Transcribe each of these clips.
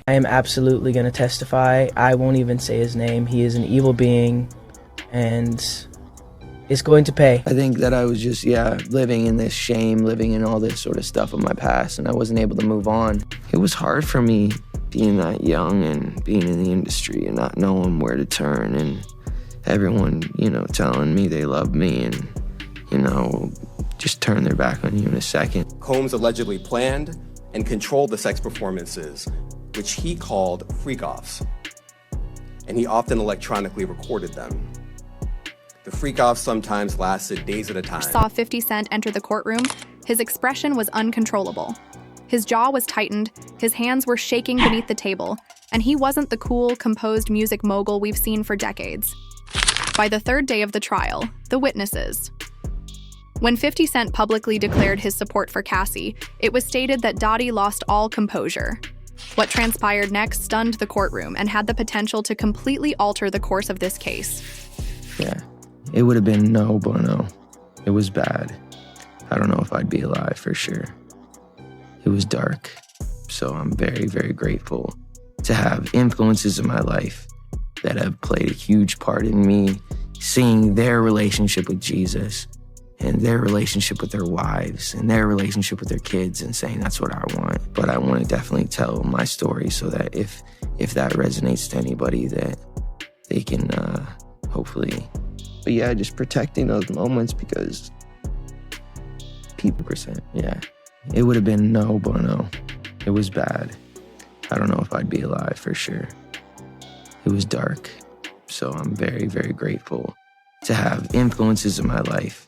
I am absolutely going to testify. I won't even say his name. He is an evil being and is going to pay. I think that I was just, living in this shame, living in all this sort of stuff of my past, and I wasn't able to move on. It was hard for me being that young and being in the industry and not knowing where to turn, and everyone, telling me they love me and, just turn their back on you in a second. Combs allegedly planned and controlled the sex performances, which he called freak-offs, and he often electronically recorded them. The freak-offs sometimes lasted days at a time. Saw 50 Cent enter the courtroom, his expression was uncontrollable. His jaw was tightened, his hands were shaking beneath the table, and he wasn't the cool, composed music mogul we've seen for decades. By the third day of the trial, the witnesses. When 50 Cent publicly declared his support for Cassie, it was stated that Diddy lost all composure. What transpired next stunned the courtroom and had the potential to completely alter the course of this case. Yeah, it would have been no bueno. It was bad. I don't know if I'd be alive for sure. It was dark. So I'm very, very grateful to have influences in my life that have played a huge part in me seeing their relationship with Jesus and their relationship with their wives and their relationship with their kids and saying that's what I want. But I want to definitely tell my story so that if that resonates to anybody, that they can hopefully. But yeah, just protecting those moments because people percent, yeah. It would have been no bueno. It was bad. I don't know if I'd be alive for sure. It was dark. So I'm very, very grateful to have influences in my life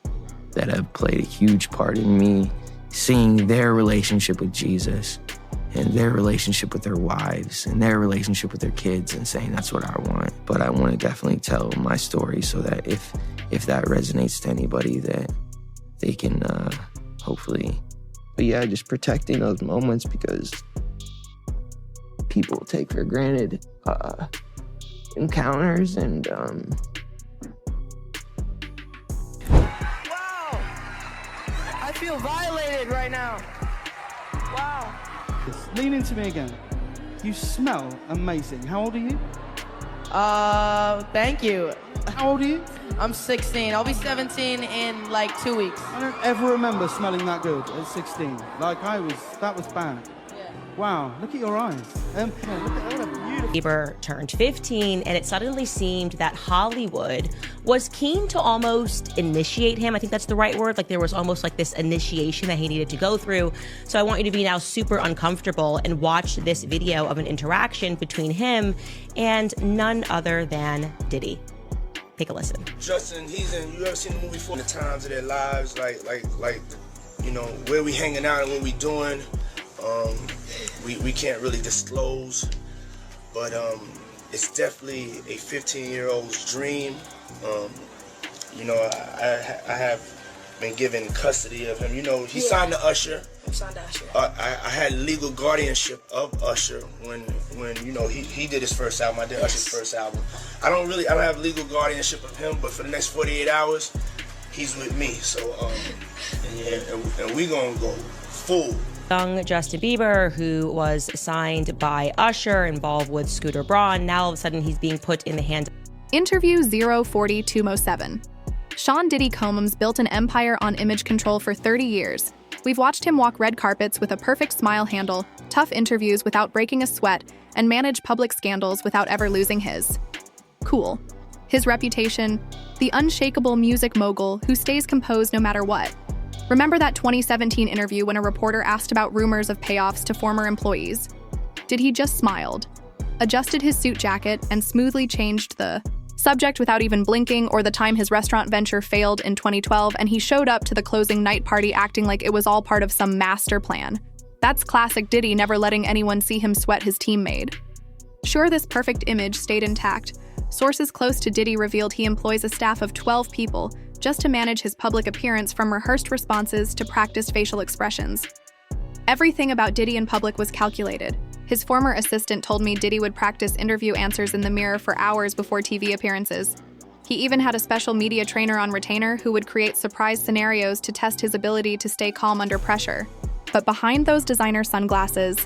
that have played a huge part in me seeing their relationship with Jesus and their relationship with their wives and their relationship with their kids and saying that's what I want. But I want to definitely tell my story so that if that resonates to anybody, that they can hopefully. But yeah, just protecting those moments because people take for granted encounters and I feel violated right now. Wow. Lean into me again. You smell amazing. How old are you? Thank you. How old are you? I'm 16. I'll be 17 in like 2 weeks. I don't ever remember smelling that good at 16. That was bad. Yeah. Wow, look at your eyes. Look at what a beautiful... Bieber turned 15, and it suddenly seemed that Hollywood was keen to almost initiate him. I think that's the right word. Like there was almost like this initiation that he needed to go through. So I want you to be now super uncomfortable and watch this video of an interaction between him and none other than Diddy. Take a listen. Justin, you ever seen the movie For the Times of Their Lives? Like, where we hanging out and what we doing. We can't really disclose, but it's definitely a 15-year-old's dream. I have been given custody of him. He signed to Usher. I'm signed to Usher. I had legal guardianship of Usher when he did his first album. I did Usher's first album. I don't have legal guardianship of him, but for the next 48 hours, he's with me. So and we gonna go full. Young Justin Bieber, who was signed by Usher, involved with Scooter Braun, now all of a sudden he's being put in the hands. Interview 040207. Sean Diddy Combs built an empire on image control for 30 years. We've watched him walk red carpets with a perfect smile handle, tough interviews without breaking a sweat, and manage public scandals without ever losing his cool. His reputation, the unshakable music mogul who stays composed no matter what. Remember that 2017 interview when a reporter asked about rumors of payoffs to former employees? Did he just smiled, adjusted his suit jacket, and smoothly changed the subject without even blinking, or the time his restaurant venture failed in 2012 and he showed up to the closing night party acting like it was all part of some master plan? That's classic Diddy, never letting anyone see him sweat his teammate. Sure, this perfect image stayed intact. Sources close to Diddy revealed he employs a staff of 12 people just to manage his public appearance, from rehearsed responses to practiced facial expressions. Everything about Diddy in public was calculated. His former assistant told me Diddy would practice interview answers in the mirror for hours before TV appearances. He even had a special media trainer on retainer who would create surprise scenarios to test his ability to stay calm under pressure. But behind those designer sunglasses,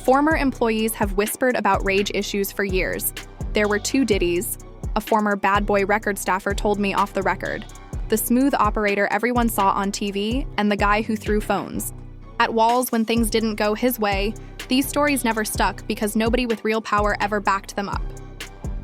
Former employees have whispered about rage issues for years. There were two Diddys. A former Bad Boy record staffer told me off the record. The smooth operator everyone saw on TV, and the guy who threw phones. At Walls, when things didn't go his way, these stories never stuck because nobody with real power ever backed them up.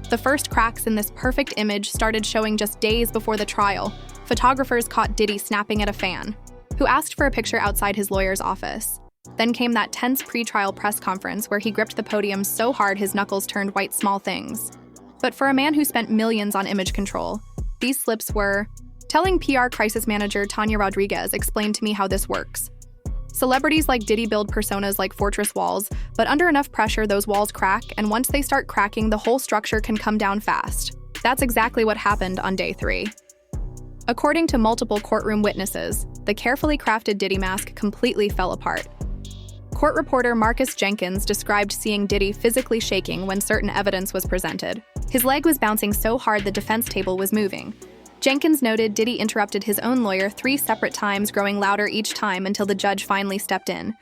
The first cracks in this perfect image started showing just days before the trial. Photographers caught Diddy snapping at a fan, who asked for a picture outside his lawyer's office. Then came that tense pre-trial press conference where he gripped the podium so hard his knuckles turned white small things. But for a man who spent millions on image control, these slips were... Telling PR crisis manager Tanya Rodriguez explained to me how this works. Celebrities like Diddy build personas like fortress walls, but under enough pressure those walls crack, and once they start cracking, the whole structure can come down fast. That's exactly what happened on day 3. According to multiple courtroom witnesses, the carefully crafted Diddy mask completely fell apart. Court reporter Marcus Jenkins described seeing Diddy physically shaking when certain evidence was presented. His leg was bouncing so hard the defense table was moving. Jenkins noted Diddy interrupted his own lawyer 3 separate times, growing louder each time until the judge finally stepped in.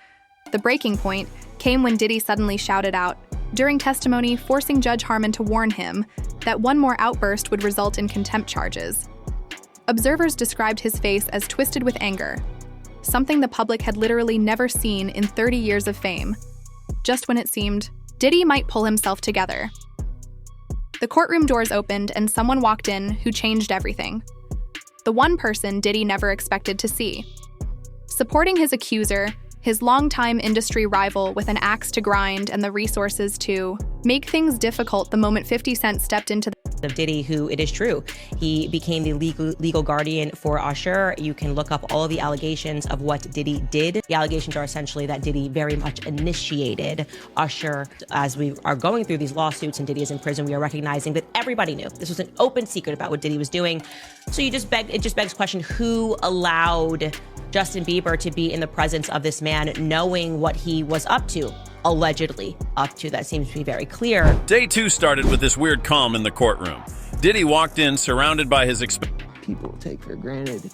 The breaking point came when Diddy suddenly shouted out, during testimony forcing Judge Harmon to warn him that one more outburst would result in contempt charges. Observers described his face as twisted with anger, something the public had literally never seen in 30 years of fame. Just when it seemed Diddy might pull himself together. The courtroom doors opened and someone walked in who changed everything. The one person Diddy never expected to see. Supporting his accuser, his longtime industry rival with an axe to grind and the resources to make things difficult the moment 50 Cent stepped into of Diddy, who, it is true, he became the legal guardian for Usher. You can look up all of the allegations of what Diddy did. The allegations are essentially that Diddy very much initiated Usher. As we are going through these lawsuits and Diddy is in prison, we are recognizing that everybody knew. This was an open secret about what Diddy was doing. So it just begs the question, who allowed Justin Bieber to be in the presence of this man knowing what he was up to? Allegedly up to. That seems to be very clear. Day 2 started with this weird calm in the courtroom. Diddy walked in surrounded by his People take for granted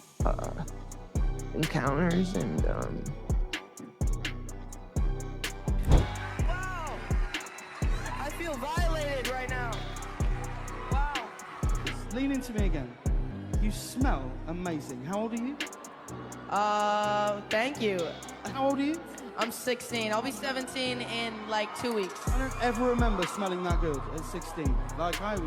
encounters and Wow! I feel violated right now. Wow. Lean into me again. You smell amazing. How old are you? Thank you. How old are you? I'm 16. I'll be 17 in like 2 weeks. I don't ever remember smelling that good at 16. Like that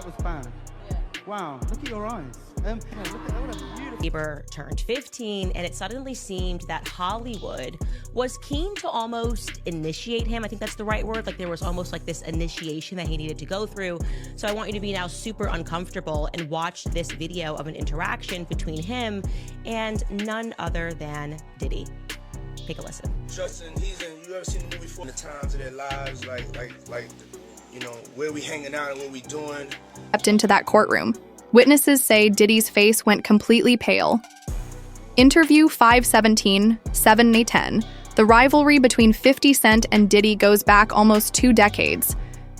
was bad. Yeah. Wow, look at your eyes. Look at that, what a beautiful... Bieber turned 15, and it suddenly seemed that Hollywood was keen to almost initiate him. I think that's the right word. Like there was almost like this initiation that he needed to go through. So I want you to be now super uncomfortable and watch this video of an interaction between him and none other than Diddy. Take a listen. Justin, you ever seen the movie For the Times of Their Lives? Like, you know, where we hanging out and what we doing? Stepped into that courtroom. Witnesses say Diddy's face went completely pale. Interview 517-7010. The rivalry between 50 Cent and Diddy goes back almost 2 decades.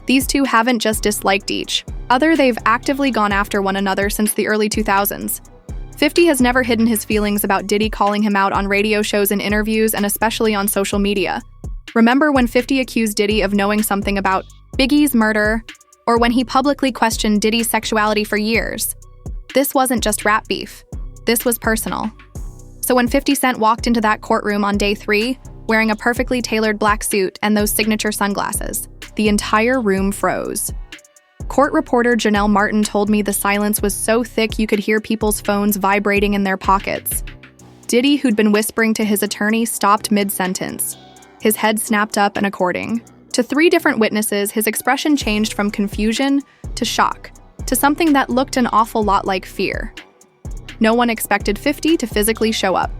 These two haven't just disliked each other, they've actively gone after one another since the early 2000s. 50 has never hidden his feelings about Diddy calling him out on radio shows and interviews, and especially on social media. Remember when 50 accused Diddy of knowing something about Biggie's murder, or when he publicly questioned Diddy's sexuality for years? This wasn't just rap beef. This was personal. So when 50 Cent walked into that courtroom on day 3, wearing a perfectly tailored black suit and those signature sunglasses, the entire room froze. Court reporter Janelle Martin told me the silence was so thick you could hear people's phones vibrating in their pockets. Diddy, who'd been whispering to his attorney, stopped mid-sentence. His head snapped up and according. To 3 different witnesses, his expression changed from confusion to shock, to something that looked an awful lot like fear. No one expected 50 to physically show up.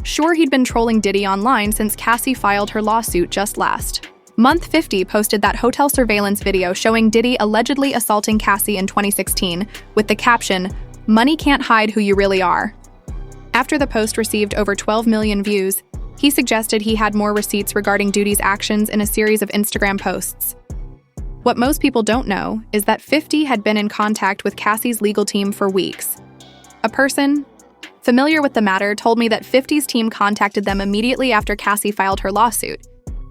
Sure, he'd been trolling Diddy online since Cassie filed her lawsuit just last month. 50 posted that hotel surveillance video showing Diddy allegedly assaulting Cassie in 2016 with the caption, "Money can't hide who you really are." After the post received over 12 million views, he suggested he had more receipts regarding Diddy's actions in a series of Instagram posts. What most people don't know is that 50 had been in contact with Cassie's legal team for weeks. A person familiar with the matter told me that 50's team contacted them immediately after Cassie filed her lawsuit.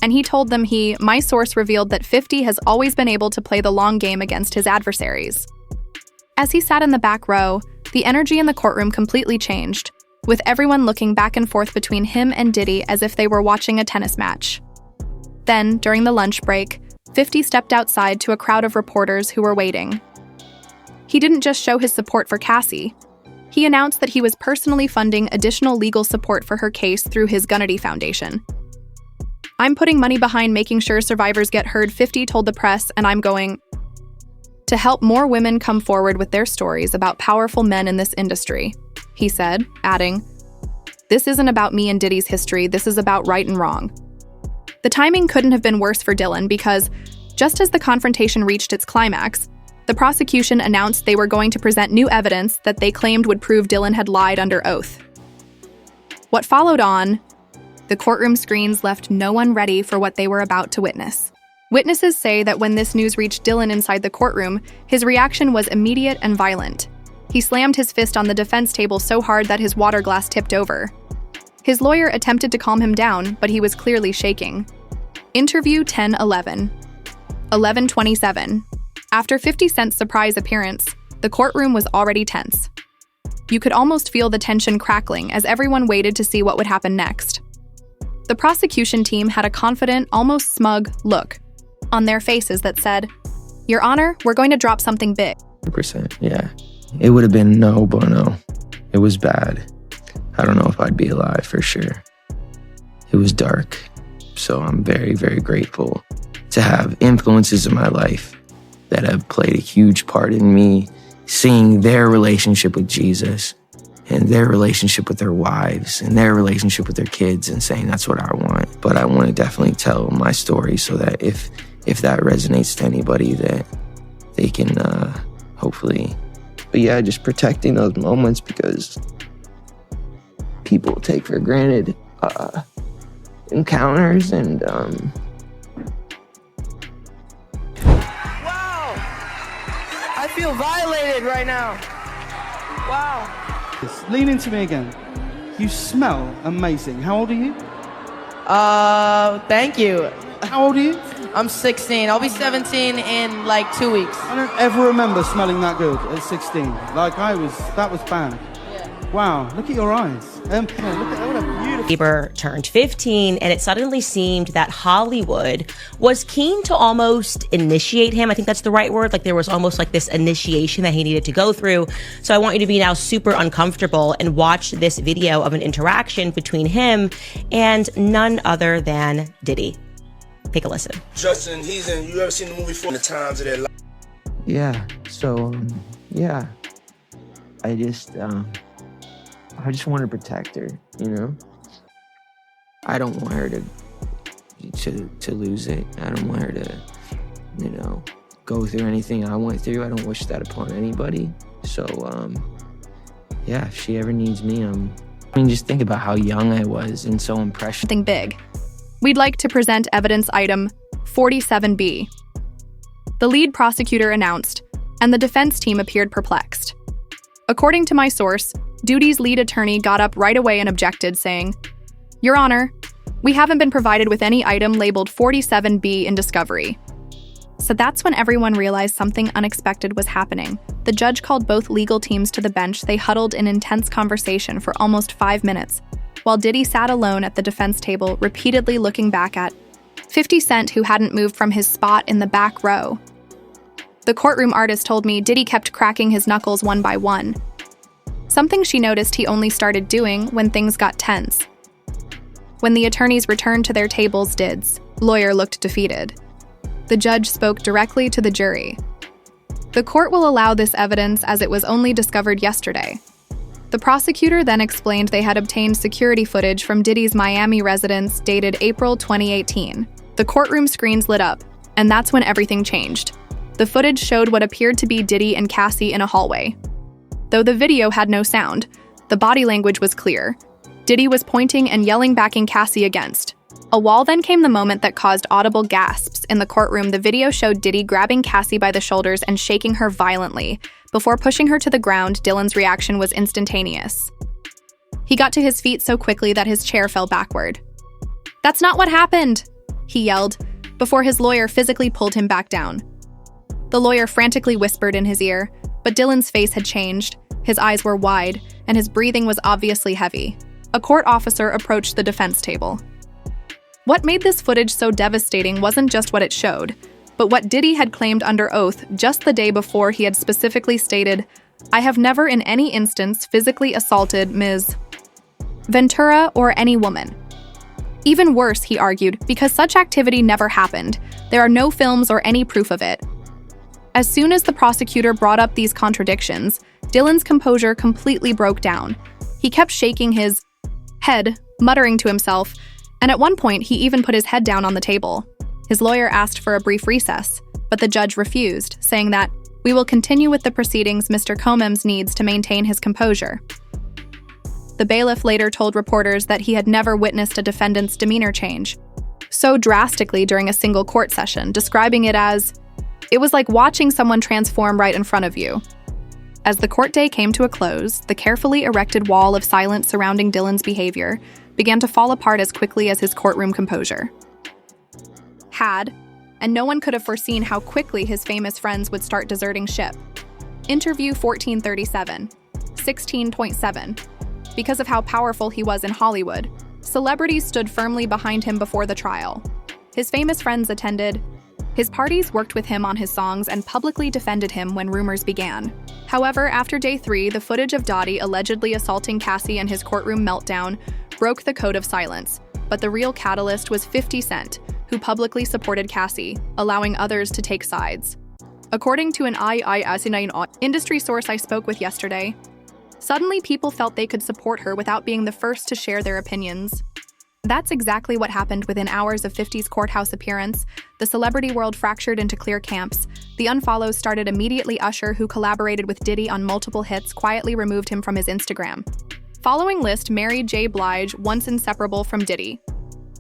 and he told them my source revealed that 50 has always been able to play the long game against his adversaries. As he sat in the back row, the energy in the courtroom completely changed, with everyone looking back and forth between him and Diddy as if they were watching a tennis match. Then, during the lunch break, 50 stepped outside to a crowd of reporters who were waiting. He didn't just show his support for Cassie. He announced that he was personally funding additional legal support for her case through his Gunnity Foundation. "I'm putting money behind making sure survivors get heard," 50 told the press, "and I'm going to help more women come forward with their stories about powerful men in this industry," he said, adding, "This isn't about me and Diddy's history, this is about right and wrong." The timing couldn't have been worse for Dylan because, just as the confrontation reached its climax, the prosecution announced they were going to present new evidence that they claimed would prove Dylan had lied under oath. What followed on, the courtroom screens left no one ready for what they were about to witness. Witnesses say that when this news reached Dylan inside the courtroom, his reaction was immediate and violent. He slammed his fist on the defense table so hard that his water glass tipped over. His lawyer attempted to calm him down, but he was clearly shaking. Interview 10:11. 11:27. After 50 Cent's surprise appearance, the courtroom was already tense. You could almost feel the tension crackling as everyone waited to see what would happen next. The prosecution team had a confident, almost smug look on their faces that said, "Your Honor, we're going to drop something big." 100%, yeah. It would have been no bueno. It was bad. I don't know if I'd be alive for sure. It was dark. So I'm very, very grateful to have influences in my life that have played a huge part in me seeing their relationship with Jesus and their relationship with their wives and their relationship with their kids and saying that's what I want. But I want to definitely tell my story so that if that resonates to anybody, that they can hopefully. But yeah, just protecting those moments because people take for granted encounters and I feel violated right now. Wow. Lean into me again. You smell amazing. How old are you? Thank you. How old are you? I'm 16. I'll be 17 in like 2 weeks. I don't ever remember smelling that good at 16. Like that was bad. Yeah. Wow, look at your eyes. Look at what a beautiful... Bieber turned 15, and it suddenly seemed that Hollywood was keen to almost initiate him. I think that's the right word. Like there was almost like this initiation that he needed to go through. So I want you to be now super uncomfortable and watch this video of an interaction between him and none other than Diddy. Take a listen. Justin, you ever seen the movie The Times of Their Life? yeah. So yeah, I just want to protect her, you know? I don't want her to lose it. I don't want her to, you know, go through anything I went through. I don't wish that upon anybody. So, yeah, if she ever needs me, just think about how young I was and so impressionable. Something big. We'd like to present evidence item 47B. The lead prosecutor announced, and the defense team appeared perplexed. According to my source, Diddy's lead attorney got up right away and objected, saying, "Your Honor, we haven't been provided with any item labeled 47B in discovery." So that's when everyone realized something unexpected was happening. The judge called both legal teams to the bench. They huddled in intense conversation for almost 5 minutes, while Diddy sat alone at the defense table, repeatedly looking back at 50 Cent, who hadn't moved from his spot in the back row. The courtroom artist told me Diddy kept cracking his knuckles one by one, something she noticed he only started doing when things got tense. When the attorneys returned to their tables, Did's lawyer looked defeated. The judge spoke directly to the jury. The court will allow this evidence as it was only discovered yesterday. The prosecutor then explained they had obtained security footage from Diddy's Miami residence dated April 2018. The courtroom screens lit up, and that's when everything changed. The footage showed what appeared to be Diddy and Cassie in a hallway. Though the video had no sound, the body language was clear. Diddy was pointing and yelling, backing Cassie against. A wall. Then came the moment that caused audible gasps in the courtroom. The video showed Diddy grabbing Cassie by the shoulders and shaking her violently. Before pushing her to the ground, Dylan's reaction was instantaneous. He got to his feet so quickly that his chair fell backward. "That's not what happened!" he yelled, before his lawyer physically pulled him back down. The lawyer frantically whispered in his ear, but Dylan's face had changed, his eyes were wide, and his breathing was obviously heavy. A court officer approached the defense table. What made this footage so devastating wasn't just what it showed, but what Diddy had claimed under oath just the day before. He had specifically stated, "I have never in any instance physically assaulted Ms. Ventura or any woman." Even worse, he argued, because such activity never happened. There are no films or any proof of it. As soon as the prosecutor brought up these contradictions, Dylan's composure completely broke down. He kept shaking his head, muttering to himself, and at one point he even put his head down on the table. His lawyer asked for a brief recess, but the judge refused, saying that, "We will continue with the proceedings. Mr. Combs needs to maintain his composure." The bailiff later told reporters that he had never witnessed a defendant's demeanor change so drastically during a single court session, describing it as, "It was like watching someone transform right in front of you." As the court day came to a close, the carefully erected wall of silence surrounding Dylan's behavior began to fall apart as quickly as his courtroom composure had, and no one could have foreseen how quickly his famous friends would start deserting ship. Interview 1437, 16.7. Because of how powerful he was in Hollywood, celebrities stood firmly behind him before the trial. His famous friends attended his parties, worked with him on his songs, and publicly defended him when rumors began. However, after day 3, the footage of Diddy allegedly assaulting Cassie and his courtroom meltdown broke the code of silence. But the real catalyst was 50 Cent, who publicly supported Cassie, allowing others to take sides. According to an IIS9 industry source I spoke with yesterday, suddenly people felt they could support her without being the first to share their opinions. That's exactly what happened within hours of 50's courthouse appearance. The celebrity world fractured into clear camps. The unfollows started immediately. Usher, who collaborated with Diddy on multiple hits, quietly removed him from his Instagram. Following list: Mary J. Blige, once inseparable from Diddy.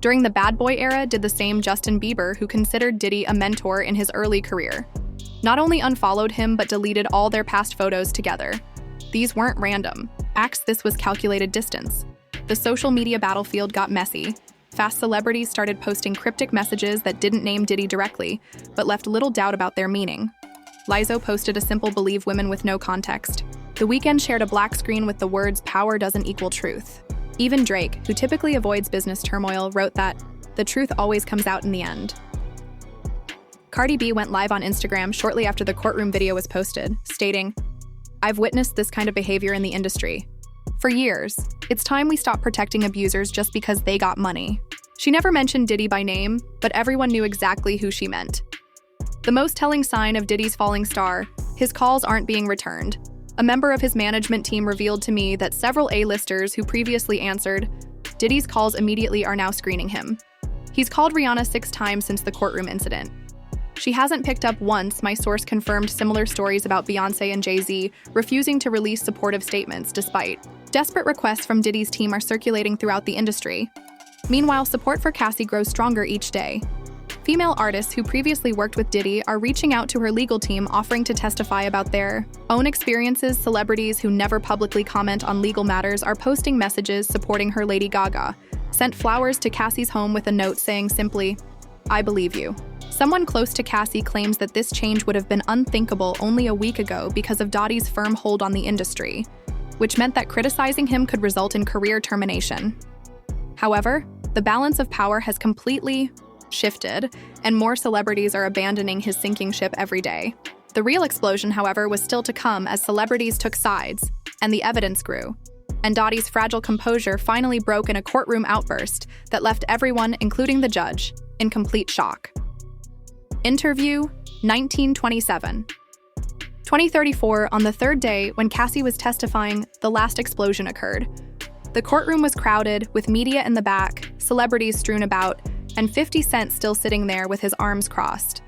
During the Bad Boy era, did the same Justin Bieber, who considered Diddy a mentor in his early career. Not only unfollowed him, but deleted all their past photos together. These weren't random acts, this was calculated distance. The social media battlefield got messy. Fast celebrities started posting cryptic messages that didn't name Diddy directly, but left little doubt about their meaning. Lizzo posted a simple "believe women" with no context. The Weeknd shared a black screen with the words "power doesn't equal truth." Even Drake, who typically avoids business turmoil, wrote that, "The truth always comes out in the end." Cardi B went live on Instagram shortly after the courtroom video was posted, stating, "I've witnessed this kind of behavior in the industry for years. It's time we stop protecting abusers just because they got money." She never mentioned Diddy by name, but everyone knew exactly who she meant. The most telling sign of Diddy's falling star: his calls aren't being returned. A member of his management team revealed to me that several A-listers who previously answered Diddy's calls immediately are now screening him. He's called Rihanna 6 times since the courtroom incident. She hasn't picked up once. My source confirmed similar stories about Beyoncé and Jay-Z refusing to release supportive statements despite desperate requests from Diddy's team are circulating throughout the industry. Meanwhile, support for Cassie grows stronger each day. Female artists who previously worked with Diddy are reaching out to her legal team, offering to testify about their own experiences. Celebrities who never publicly comment on legal matters are posting messages supporting her. Lady Gaga sent flowers to Cassie's home with a note saying simply, "I believe you." Someone close to Cassie claims that this change would have been unthinkable only a week ago because of Diddy's firm hold on the industry, which meant that criticizing him could result in career termination. However, the balance of power has completely shifted, and more celebrities are abandoning his sinking ship every day. The real explosion, however, was still to come as celebrities took sides, and the evidence grew. And Diddy's fragile composure finally broke in a courtroom outburst that left everyone, including the judge, in complete shock. Interview 1927. 2034, on the third day when Cassie was testifying, the last explosion occurred. The courtroom was crowded, with media in the back, celebrities strewn about, and 50 Cent still sitting there with his arms crossed.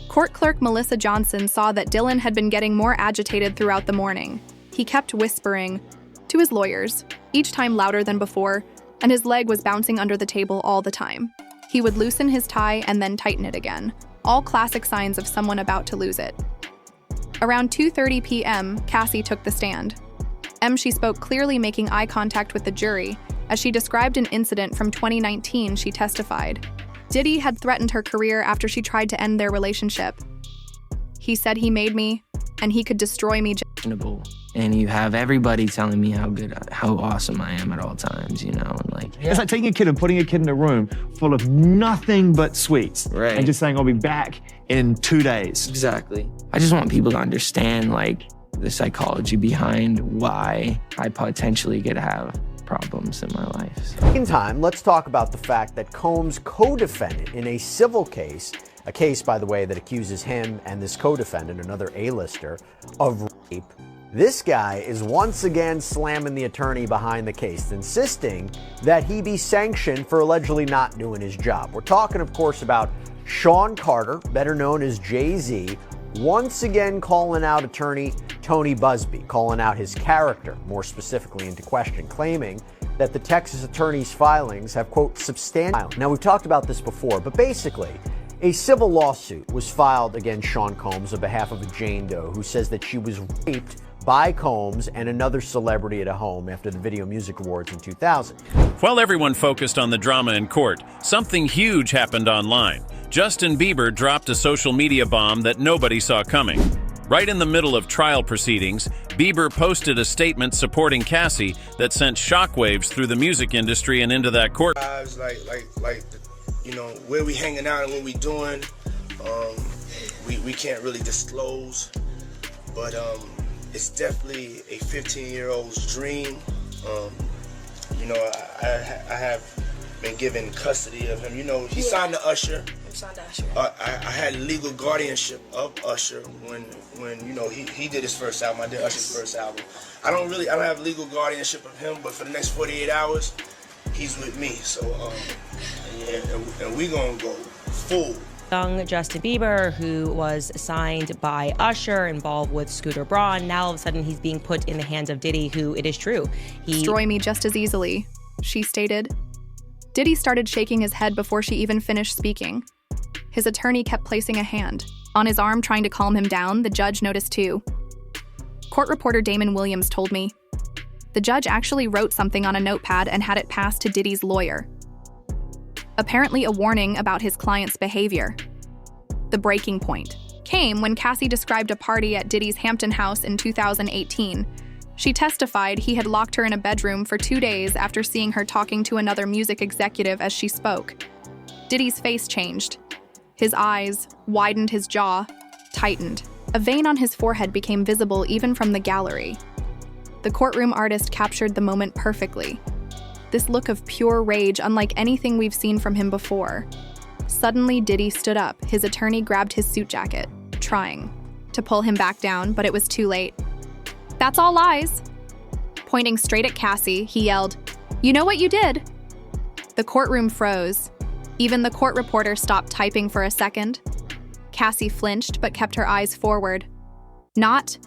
Court clerk Melissa Johnson saw that Dylan had been getting more agitated throughout the morning. He kept whispering to his lawyers, each time louder than before, and his leg was bouncing under the table all the time. He would loosen his tie and then tighten it again, all classic signs of someone about to lose it. Around 2:30 p.m., Cassie took the stand. She spoke clearly, making eye contact with the jury. As she described an incident from 2019, she testified, Diddy had threatened her career after she tried to end their relationship. He said he made me, and he could destroy me. And you have everybody telling me how awesome I am at all times, you know, and like. It's like taking a kid and putting a kid in a room full of nothing but sweets. Right. And just saying, I'll be back in 2 days. Exactly. I just want people to understand, like, the psychology behind why I potentially could have problems in my life. Second time, let's talk about the fact that Combs' co-defendant in a civil case, a case, by the way, that accuses him and this co-defendant, another A-lister, of rape. This guy is once again slamming the attorney behind the case, insisting that he be sanctioned for allegedly not doing his job. We're talking, of course, about Sean Carter, better known as Jay-Z, once again calling out attorney Tony Busby, calling out his character, more specifically into question, claiming that the Texas attorney's filings have, quote, substantial. Now, we've talked about this before, but basically, a civil lawsuit was filed against Sean Combs on behalf of a Jane Doe who says that she was raped by Combs and another celebrity at a home after the Video Music Awards in 2000. While everyone focused on the drama in court, something huge happened online. Justin Bieber dropped a social media bomb that nobody saw coming. Right in the middle of trial proceedings, Bieber posted a statement supporting Cassie that sent shockwaves through the music industry and into that court. Like, you know, where we hanging out and what we doing, we can't really disclose, but it's definitely a 15-year-old's dream. You know, I have been given custody of him. You know, he signed to Usher. I had legal guardianship of Usher when you know he did his first album. I did Usher's first album. I don't have legal guardianship of him, but for the next 48 hours, he's with me. So and we gonna go full. Young Justin Bieber, who was signed by Usher, involved with Scooter Braun, now all of a sudden he's being put in the hands of Diddy, who, it is true, destroy me just as easily, she stated. Diddy started shaking his head before she even finished speaking. His attorney kept placing a hand on his arm, trying to calm him down. The judge noticed too. Court reporter Damon Williams told me the judge actually wrote something on a notepad and had it passed to Diddy's lawyer. Apparently a warning about his client's behavior. The breaking point came when Cassie described a party at Diddy's Hampton house in 2018. She testified he had locked her in a bedroom for 2 days after seeing her talking to another music executive as she spoke. Diddy's face changed. His eyes widened, his jaw tightened. A vein on his forehead became visible even from the gallery. The courtroom artist captured the moment perfectly. This look of pure rage, unlike anything we've seen from him before. Suddenly, Diddy stood up. His attorney grabbed his suit jacket, trying to pull him back down, but it was too late. "That's all lies." Pointing straight at Cassie, he yelled, "You know what you did?" The courtroom froze. Even the court reporter stopped typing for a second. Cassie flinched, but kept her eyes forward. Not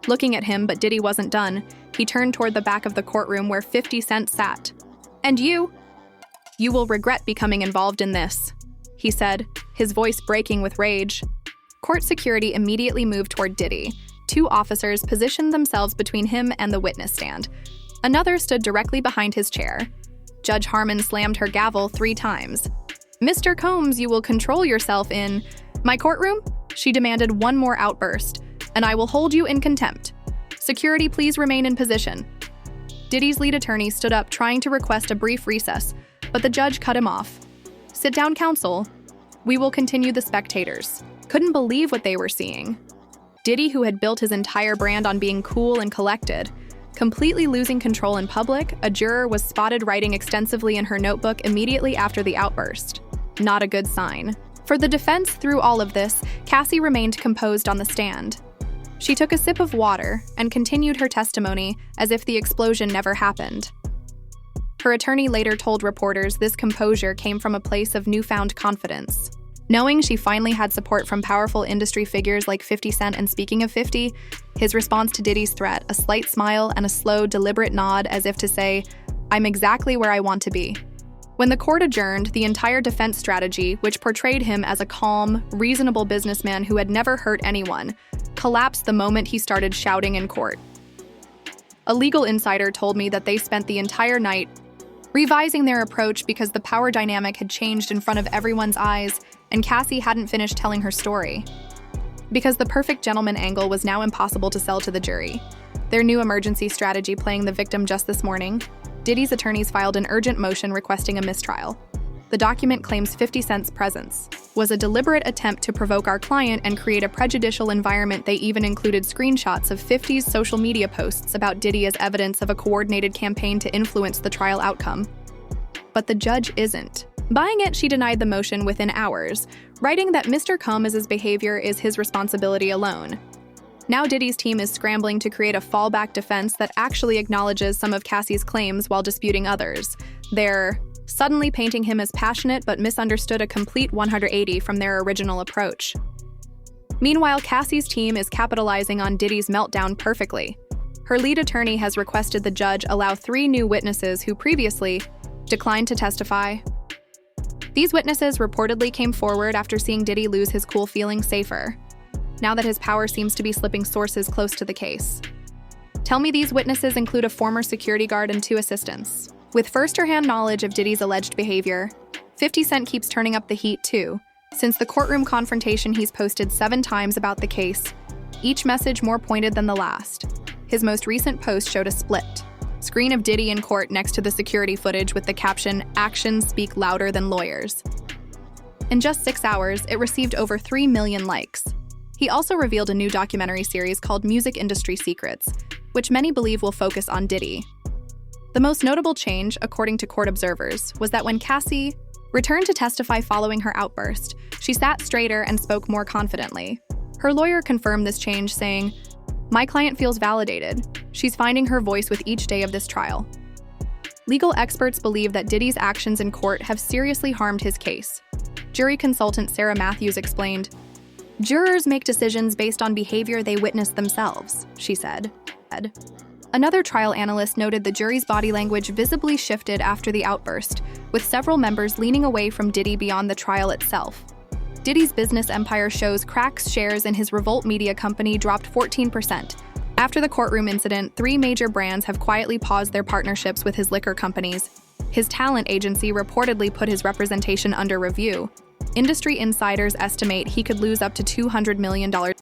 looking at him, but Diddy wasn't done. He turned toward the back of the courtroom where 50 Cent sat. "And you will regret becoming involved in this," he said, his voice breaking with rage. Court security immediately moved toward Diddy. 2 officers positioned themselves between him and the witness stand. Another stood directly behind his chair. Judge Harmon slammed her gavel 3 times. "Mr. Combs, you will control yourself in my courtroom?" She demanded one more outburst. "And I will hold you in contempt. Security, please remain in position." Diddy's lead attorney stood up, trying to request a brief recess, but the judge cut him off. "Sit down, counsel. We will continue the spectators." Couldn't believe what they were seeing. Diddy, who had built his entire brand on being cool and collected, completely losing control in public. A juror was spotted writing extensively in her notebook immediately after the outburst. Not a good sign. For the defense through all of this, Cassie remained composed on the stand. She took a sip of water and continued her testimony as if the explosion never happened. Her attorney later told reporters this composure came from a place of newfound confidence. Knowing she finally had support from powerful industry figures like 50 Cent, and speaking of 50, his response to Diddy's threat, a slight smile and a slow, deliberate nod as if to say, "I'm exactly where I want to be." When the court adjourned, the entire defense strategy, which portrayed him as a calm, reasonable businessman who had never hurt anyone, collapsed the moment he started shouting in court. A legal insider told me that they spent the entire night revising their approach because the power dynamic had changed in front of everyone's eyes and Cassie hadn't finished telling her story. Because the perfect gentleman angle was now impossible to sell to the jury. Their new emergency strategy playing the victim just this morning, Diddy's attorneys filed an urgent motion requesting a mistrial. The document claims 50 Cent's presence was a deliberate attempt to provoke our client and create a prejudicial environment. They even included screenshots of 50's social media posts about Diddy as evidence of a coordinated campaign to influence the trial outcome. But the judge isn't buying it. She denied the motion within hours, writing that Mr. Combs' behavior is his responsibility alone. Now Diddy's team is scrambling to create a fallback defense that actually acknowledges some of Cassie's claims while disputing others. They're suddenly painting him as passionate but misunderstood, a complete 180 from their original approach. Meanwhile, Cassie's team is capitalizing on Diddy's meltdown perfectly. Her lead attorney has requested the judge allow 3 new witnesses who previously declined to testify. These witnesses reportedly came forward after seeing Diddy lose his cool, feeling safer, now that his power seems to be slipping sources close to the case. Tell me these witnesses include a former security guard and 2 assistants. With first-hand knowledge of Diddy's alleged behavior, 50 Cent keeps turning up the heat too. Since the courtroom confrontation, he's posted 7 times about the case, each message more pointed than the last. His most recent post showed a split screen of Diddy in court next to the security footage with the caption, "Actions speak louder than lawyers." In just 6 hours, it received over 3 million likes. He also revealed a new documentary series called Music Industry Secrets, which many believe will focus on Diddy. The most notable change, according to court observers, was that when Cassie returned to testify following her outburst, she sat straighter and spoke more confidently. Her lawyer confirmed this change, saying, "My client feels validated. She's finding her voice with each day of this trial." Legal experts believe that Diddy's actions in court have seriously harmed his case. Jury consultant Sarah Matthews explained, "Jurors make decisions based on behavior they witnessed themselves," she said. Another trial analyst noted the jury's body language visibly shifted after the outburst, with several members leaning away from Diddy beyond the trial itself. Diddy's business empire shows cracks. Shares in his Revolt Media company dropped 14%. After the courtroom incident, 3 major brands have quietly paused their partnerships with his liquor companies. His talent agency reportedly put his representation under review. Industry insiders estimate he could lose up to $200 million.